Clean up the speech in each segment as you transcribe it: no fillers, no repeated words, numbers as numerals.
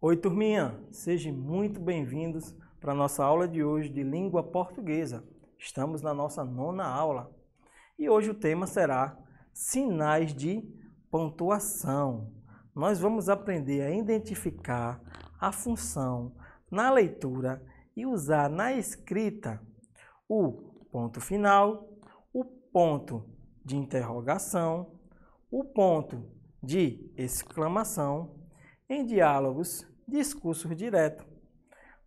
Oi, turminha! Sejam muito bem-vindos para a nossa aula de hoje de língua portuguesa. Estamos na nossa 9ª aula e hoje o tema será sinais de pontuação. Nós vamos aprender a identificar a função na leitura e usar na escrita o ponto final, o ponto de interrogação, o ponto de exclamação, em diálogos, discursos direto,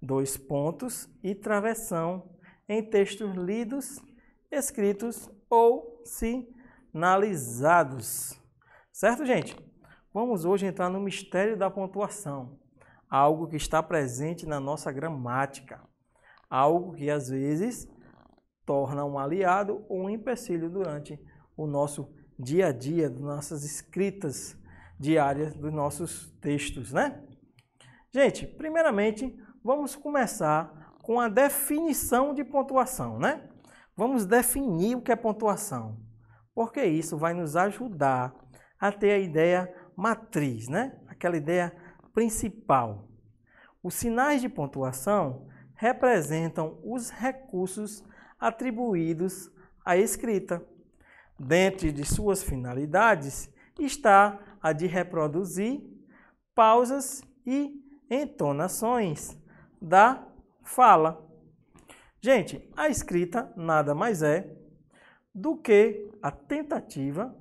2 pontos e travessão em textos lidos, escritos ou sinalizados. Certo, gente? Vamos hoje entrar no mistério da pontuação, algo que está presente na nossa gramática, algo que às vezes torna um aliado ou um empecilho durante o nosso dia a dia, das nossas escritas diárias, dos nossos textos, né? Gente, primeiramente, vamos começar com a definição de pontuação, né? Vamos definir o que é pontuação, porque isso vai nos ajudar a ter a ideia matriz, né? Aquela ideia principal. Os sinais de pontuação representam os recursos atribuídos à escrita. Dentre de suas finalidades está a de reproduzir pausas e entonações da fala. Gente, a escrita nada mais é do que a tentativa,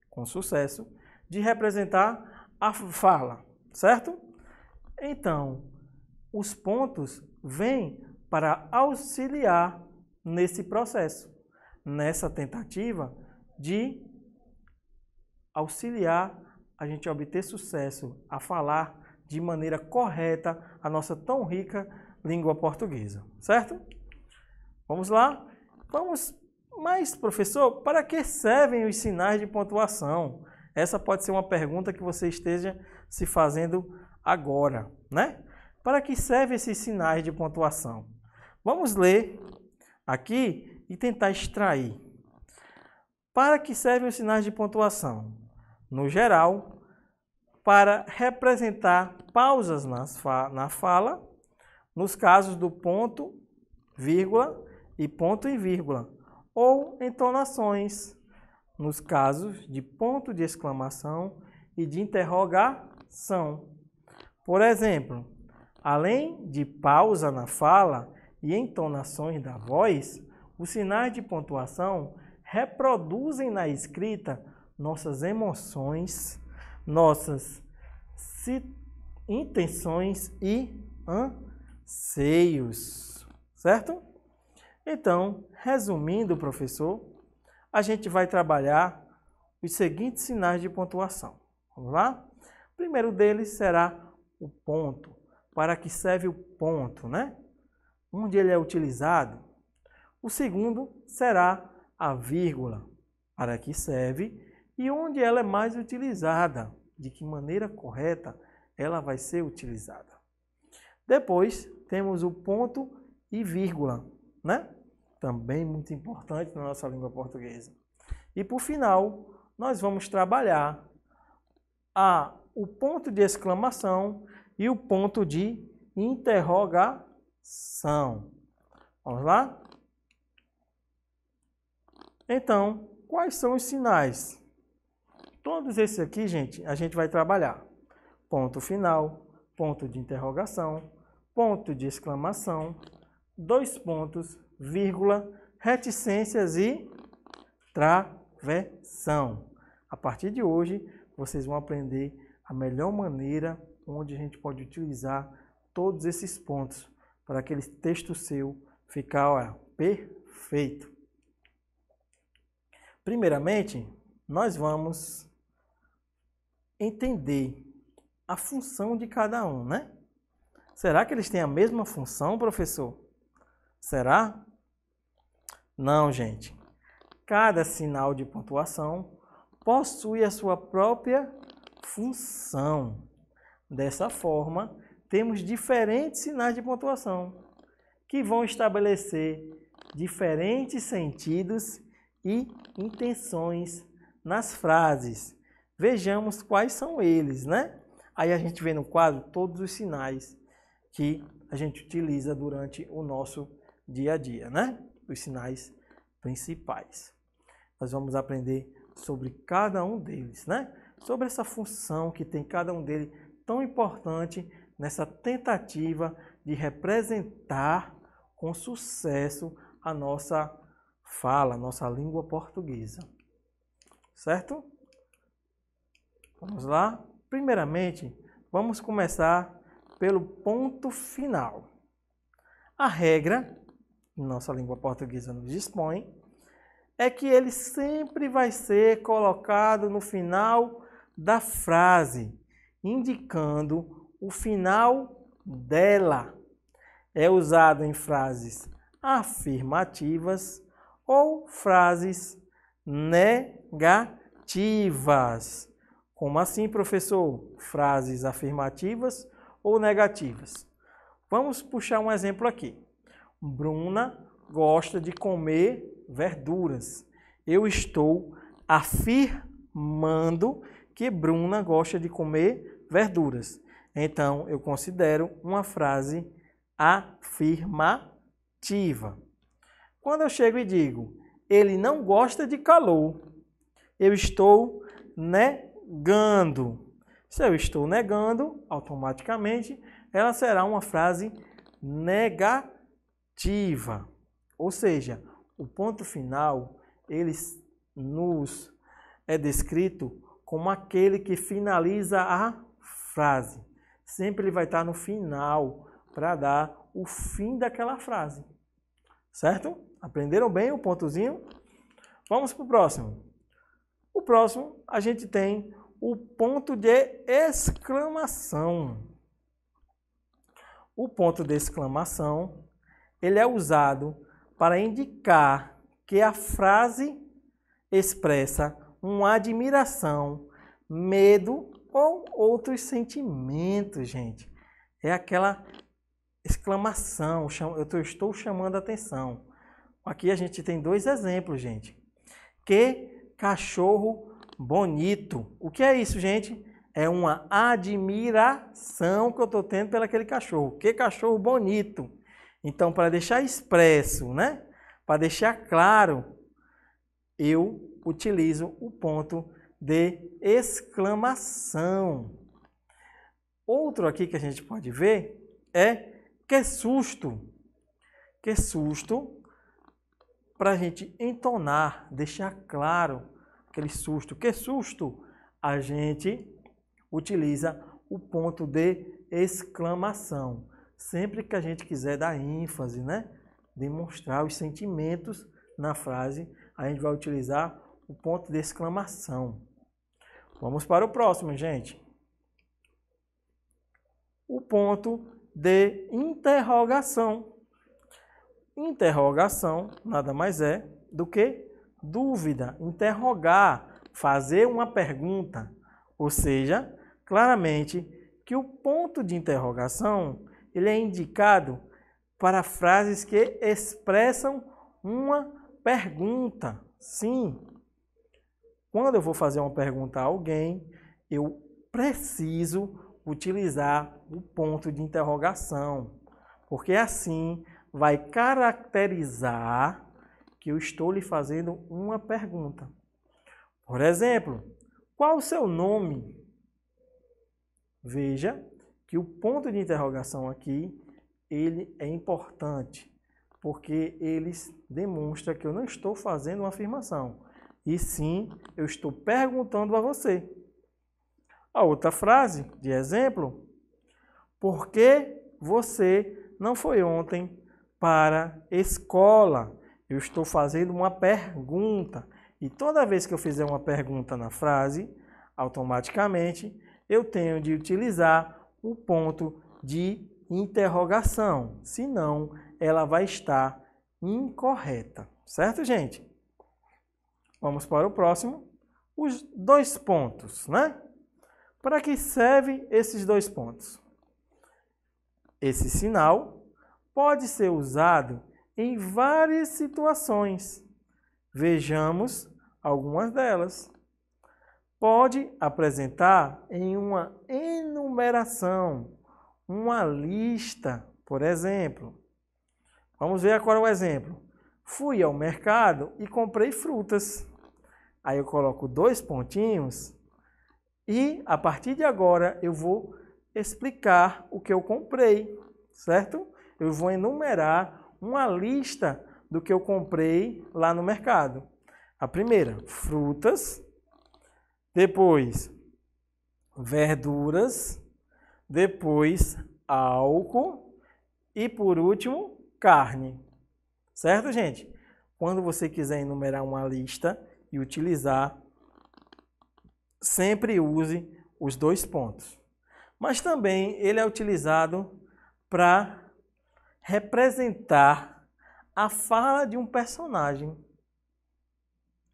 com sucesso, de representar a fala, certo? Então, os pontos vêm para auxiliar nesse processo, nessa tentativa de auxiliar a gente a obter sucesso, a falar de maneira correta a nossa tão rica língua portuguesa, certo? Vamos lá? Mas, professor, para que servem os sinais de pontuação? Essa pode ser uma pergunta que você esteja se fazendo agora, né? Para que servem esses sinais de pontuação? Vamos ler aqui e tentar extrair. Para que servem os sinais de pontuação? No geral, para representar pausas na fala, nos casos do ponto, vírgula e ponto e vírgula, ou entonações, nos casos de ponto de exclamação e de interrogação. Por exemplo, além de pausa na fala e entonações da voz, os sinais de pontuação reproduzem na escrita nossas emoções, nossas intenções e anseios, certo? Então, resumindo, professor, a gente vai trabalhar os seguintes sinais de pontuação. Vamos lá? O primeiro deles será o ponto. Para que serve o ponto, né? Onde ele é utilizado. O segundo será a vírgula. Para que serve e onde ela é mais utilizada, de que maneira correta ela vai ser utilizada. Depois temos o ponto e vírgula, né? Também muito importante na nossa língua portuguesa. E por final, nós vamos trabalhar o ponto de exclamação e o ponto de interrogação. Vamos lá? Então, quais são os sinais? Todos esses aqui, gente, a gente vai trabalhar. Ponto final, ponto de interrogação, ponto de exclamação, 2 pontos, vírgula, reticências e travessão. A partir de hoje, vocês vão aprender a melhor maneira onde a gente pode utilizar todos esses pontos para aquele texto seu ficar perfeito. Primeiramente, nós vamos entender a função de cada um, né? Será que eles têm a mesma função, professor? Será? Não, gente. Cada sinal de pontuação possui a sua própria função. Dessa forma, temos diferentes sinais de pontuação que vão estabelecer diferentes sentidos e intenções nas frases. Vejamos quais são eles, né? Aí a gente vê no quadro todos os sinais que a gente utiliza durante o nosso dia a dia, né? Os sinais principais. Nós vamos aprender sobre cada um deles, né? Sobre essa função que tem cada um deles tão importante nessa tentativa de representar com sucesso a nossa fala, a nossa língua portuguesa. Certo? Vamos lá? Primeiramente, vamos começar pelo ponto final. A regra, que nossa língua portuguesa nos dispõe, é que ele sempre vai ser colocado no final da frase, indicando o final dela. É usado em frases afirmativas ou frases negativas. Como assim, professor? Frases afirmativas ou negativas? Vamos puxar um exemplo aqui. Bruna gosta de comer verduras. Eu estou afirmando que Bruna gosta de comer verduras. Então, eu considero uma frase afirmativa. Quando eu chego e digo, ele não gosta de calor, eu estou negando. Se eu estou negando, automaticamente, ela será uma frase negativa. Ou seja, o ponto final, ele nos é descrito como aquele que finaliza a frase. Sempre ele vai estar no final para dar o fim daquela frase. Certo? Aprenderam bem o pontozinho? Vamos para o próximo. O próximo, a gente tem o ponto de exclamação. O ponto de exclamação, ele é usado para indicar que a frase expressa uma admiração, medo ou outros sentimentos, gente. É aquela exclamação, eu estou chamando a atenção. Aqui a gente tem dois exemplos, gente. Que cachorro bonito. O que é isso, gente? É uma admiração que eu estou tendo pelo aquele cachorro. Que cachorro bonito. Então, para deixar expresso, né? Para deixar claro, eu utilizo o ponto de exclamação. Outro aqui que a gente pode ver é que susto. Que susto, para a gente entonar, deixar claro aquele susto. Que susto, a gente utiliza o ponto de exclamação. Sempre que a gente quiser dar ênfase, né? Demonstrar os sentimentos na frase, a gente vai utilizar o ponto de exclamação. Vamos para o próximo, gente. O ponto de interrogação. Interrogação nada mais é do que dúvida, interrogar, fazer uma pergunta. Ou seja, claramente que o ponto de interrogação ele é indicado para frases que expressam uma pergunta. Sim, quando eu vou fazer uma pergunta a alguém, eu preciso utilizar o ponto de interrogação, porque assim vai caracterizar que eu estou lhe fazendo uma pergunta. Por exemplo, qual o seu nome? Veja que o ponto de interrogação aqui, ele é importante, porque ele demonstra que eu não estou fazendo uma afirmação, e sim, eu estou perguntando a você. A outra frase de exemplo, por que você não foi ontem para a escola? Eu estou fazendo uma pergunta, e toda vez que eu fizer uma pergunta na frase, automaticamente eu tenho de utilizar o ponto de interrogação, senão ela vai estar incorreta, certo, gente? Vamos para o próximo, os dois pontos, né? Para que serve esses dois pontos? Esse sinal pode ser usado em várias situações. Vejamos algumas delas. pode apresentar em uma enumeração, uma lista, por exemplo. Vamos ver agora o exemplo. Fui ao mercado e comprei frutas. Aí eu coloco 2 pontinhos e a partir de agora eu vou explicar o que eu comprei, certo? Eu vou enumerar uma lista do que eu comprei lá no mercado. A primeira, frutas, depois verduras, depois álcool e por último carne. Certo, gente? Quando você quiser enumerar uma lista e utilizar, sempre use os 2 pontos. Mas também ele é utilizado para representar a fala de um personagem.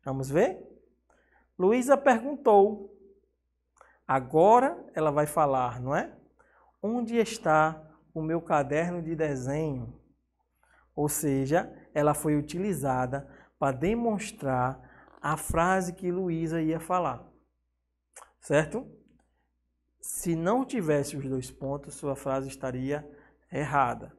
Vamos ver? Luísa perguntou. Agora ela vai falar, não é? Onde está o meu caderno de desenho? Ou seja, ela foi utilizada para demonstrar a frase que Luísa ia falar. Certo? Se não tivesse os 2 pontos, sua frase estaria errada.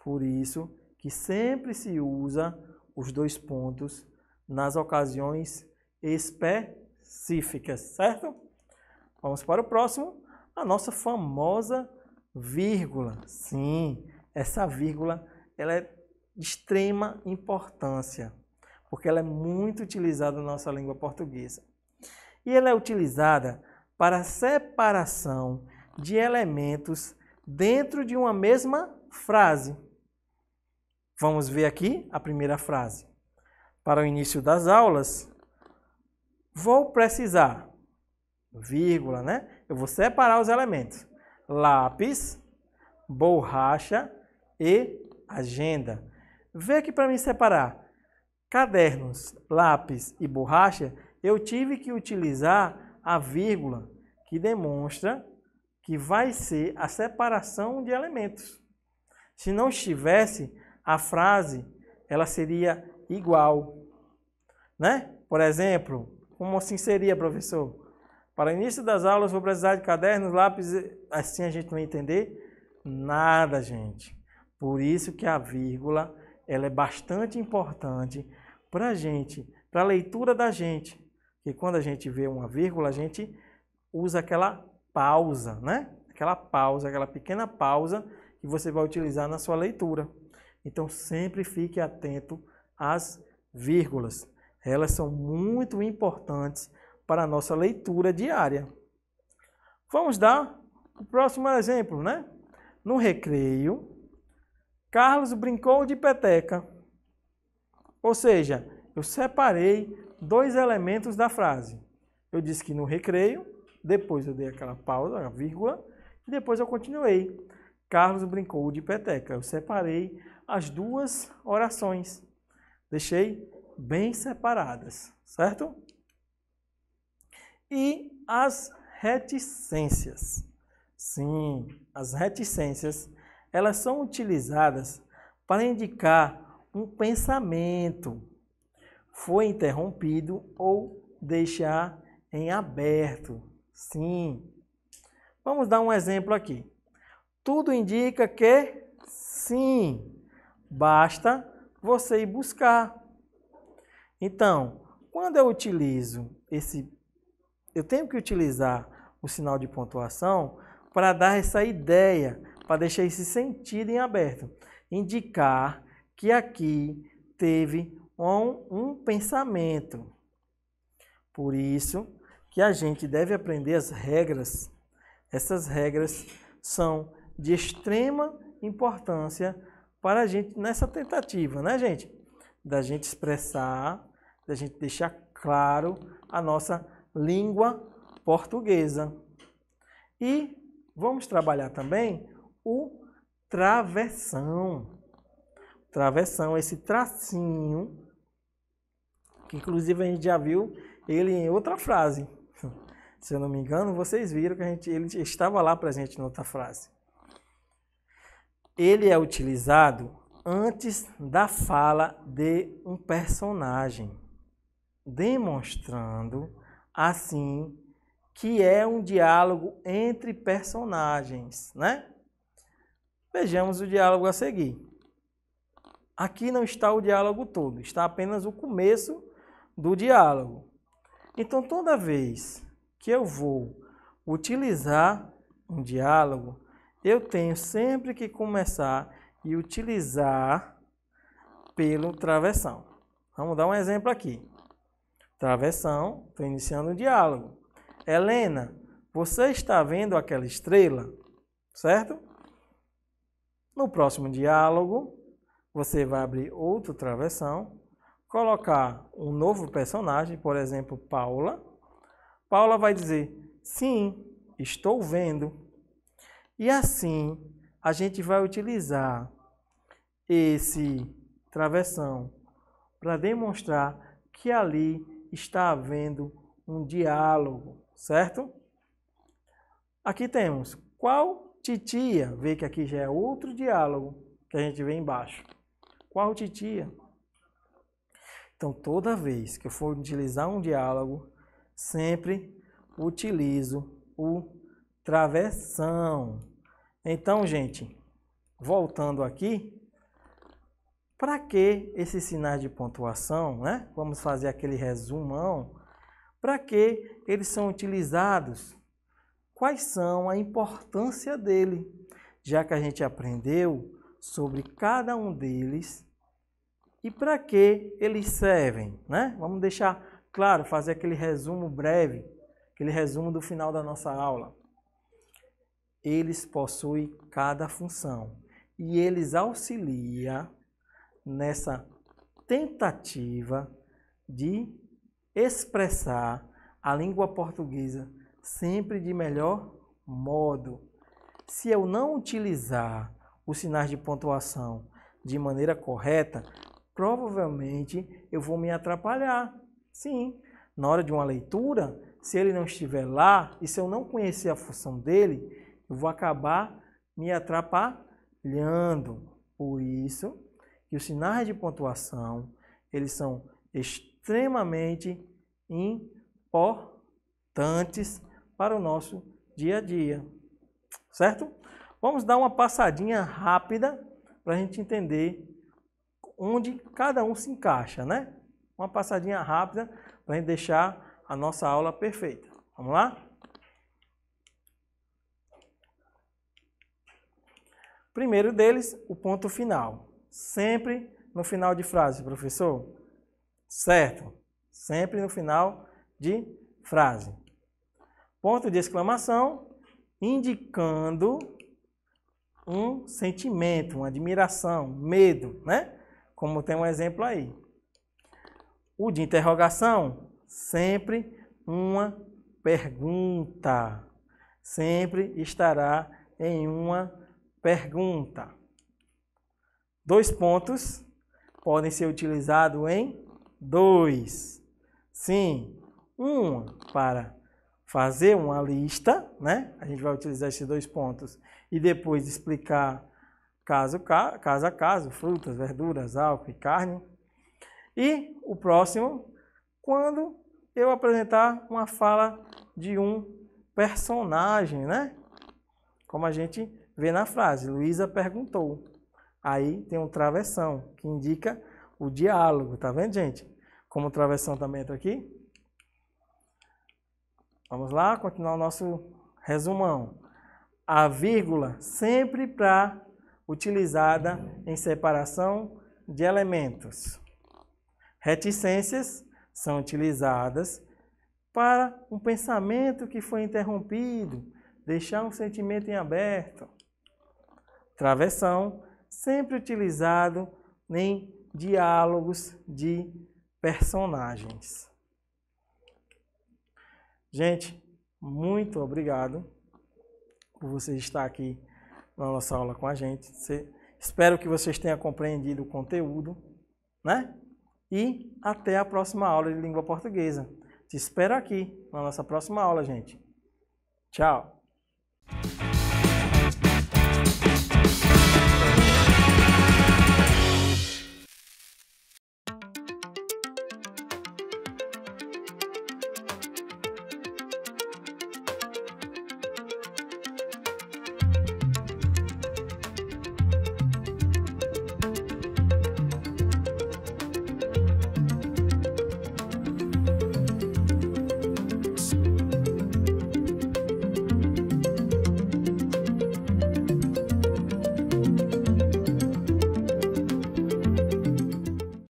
Por isso que sempre se usa os 2 pontos nas ocasiões específicas, certo? Vamos para o próximo, a nossa famosa vírgula. Sim, essa vírgula ela é de extrema importância, porque ela é muito utilizada na nossa língua portuguesa. E ela é utilizada para a separação de elementos dentro de uma mesma frase. Vamos ver aqui a primeira frase. Para o início das aulas, vou precisar, vírgula, né? Eu vou separar os elementos. Lápis, borracha e agenda. Vê aqui para mim separar. Cadernos, lápis e borracha, eu tive que utilizar a vírgula, que demonstra que vai ser a separação de elementos. Se não estivesse, a frase ela seria igual, né? Por exemplo, como assim seria, professor? Para o início das aulas, vou precisar de cadernos, lápis, assim a gente não vai entender nada, gente. Por isso que a vírgula ela é bastante importante para a gente, para a leitura da gente. Porque quando a gente vê uma vírgula, a gente usa aquela pausa, né? Aquela pausa, aquela pequena pausa que você vai utilizar na sua leitura. Então, sempre fique atento às vírgulas. Elas são muito importantes para a nossa leitura diária. Vamos dar o próximo exemplo, né? No recreio, Carlos brincou de peteca. Ou seja, eu separei 2 elementos da frase. Eu disse que no recreio, depois eu dei aquela pausa, a vírgula, e depois eu continuei. Carlos brincou de peteca. Eu separei as 2 orações. Deixei bem separadas, certo? E as reticências. Sim, as reticências, elas são utilizadas para indicar um pensamento foi interrompido ou deixar em aberto. Sim. Vamos dar um exemplo aqui. Tudo indica que sim, basta você ir buscar. Então, quando eu utilizo eu tenho que utilizar o sinal de pontuação para dar essa ideia, para deixar esse sentido em aberto. Indicar que aqui teve um pensamento. Por isso que a gente deve aprender as regras. Essas regras são de extrema importância para a gente nessa tentativa, né, gente? Da gente expressar, da gente deixar claro a nossa língua portuguesa. E vamos trabalhar também o travessão. Travessão, esse tracinho, que inclusive a gente já viu ele em outra frase. Se eu não me engano, vocês viram que ele estava lá presente em outra frase. Ele é utilizado antes da fala de um personagem, demonstrando, assim, que é um diálogo entre personagens, né? Vejamos o diálogo a seguir. Aqui não está o diálogo todo, está apenas o começo do diálogo. Então, toda vez que eu vou utilizar um diálogo, eu tenho sempre que começar e utilizar pelo travessão. Vamos dar um exemplo aqui. Travessão, estou iniciando o diálogo. Helena, você está vendo aquela estrela? Certo? No próximo diálogo, você vai abrir outro travessão, colocar um novo personagem, por exemplo, Paula. Paula vai dizer, sim, estou vendo. E assim, a gente vai utilizar esse travessão para demonstrar que ali está havendo um diálogo, certo? Aqui temos, qual titia? Vê que aqui já é outro diálogo que a gente vê embaixo. Qual titia? Então, toda vez que eu for utilizar um diálogo, sempre utilizo o travessão. Então, gente, voltando aqui, para que esses sinais de pontuação, né? Vamos fazer aquele resumão. Para que eles são utilizados? Quais são a importância dele? Já que a gente aprendeu sobre cada um deles e para que eles servem, né? Vamos deixar claro, fazer aquele resumo breve, aquele resumo do final da nossa aula. Eles possuem cada função e eles auxiliam nessa tentativa de expressar a língua portuguesa sempre de melhor modo. Se eu não utilizar os sinais de pontuação de maneira correta, provavelmente eu vou me atrapalhar. Sim, na hora de uma leitura, se ele não estiver lá e se eu não conhecer a função dele, eu vou acabar me atrapalhando. Por isso que os sinais de pontuação, eles são extremamente importantes para o nosso dia a dia, certo? Vamos dar uma passadinha rápida para a gente entender onde cada um se encaixa, né? Uma passadinha rápida para a gente deixar a nossa aula perfeita. Vamos lá? Primeiro deles, o ponto final. Sempre no final de frase, professor? Certo. Sempre no final de frase. Ponto de exclamação, indicando um sentimento, uma admiração, medo, né? Como tem um exemplo aí. O de interrogação, sempre uma pergunta. Sempre estará em uma pergunta. 2 pontos podem ser utilizados em 2. Sim, um para fazer uma lista, né? A gente vai utilizar esses 2 pontos e depois explicar caso a caso, frutas, verduras, álcool e carne. E o próximo, quando eu apresentar uma fala de um personagem, né? Como a gente vê na frase, Luísa perguntou. Aí tem um travessão, que indica o diálogo, tá vendo, gente? Como o travessão também entra aqui. Vamos lá, continuar o nosso resumão. A vírgula sempre para utilizada em separação de elementos. Reticências são utilizadas para um pensamento que foi interrompido, deixar um sentimento em aberto. Travessão, sempre utilizado em diálogos de personagens. Gente, muito obrigado por você estar aqui na nossa aula com a gente. Espero que vocês tenham compreendido o conteúdo, né? E até a próxima aula de língua portuguesa. Te espero aqui na nossa próxima aula, gente. Tchau!